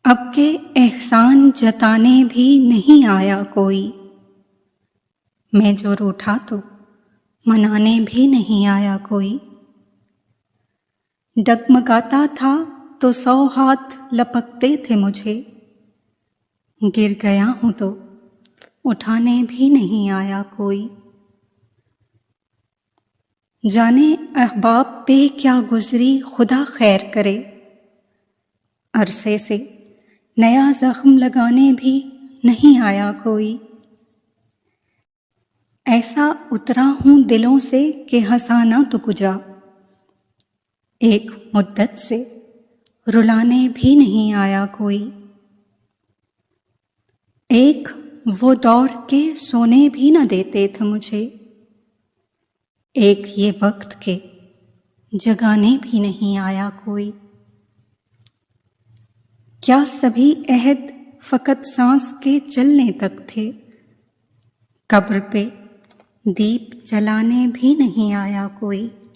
अब के एहसान जताने भी नहीं आया कोई। मैं जो रूठा तो मनाने भी नहीं आया कोई। डगमगाता था तो 100 हाथ लपकते थे मुझे। गिर गया हूँ तो उठाने भी नहीं आया कोई। जाने अहबाब पे क्या गुजरी खुदा खैर करे। अरसे से नया जख्म लगाने भी नहीं आया कोई। ऐसा उतरा हूँ दिलों से कि हंसाना तो कुजा। एक मुद्दत से रुलाने भी नहीं आया कोई। एक वो दौर के सोने भी न देते थे मुझे। एक ये वक्त के जगाने भी नहीं आया कोई। क्या सभी अहद फ़कत सांस के चलने तक थे। कब्र पे दीप जलाने भी नहीं आया कोई।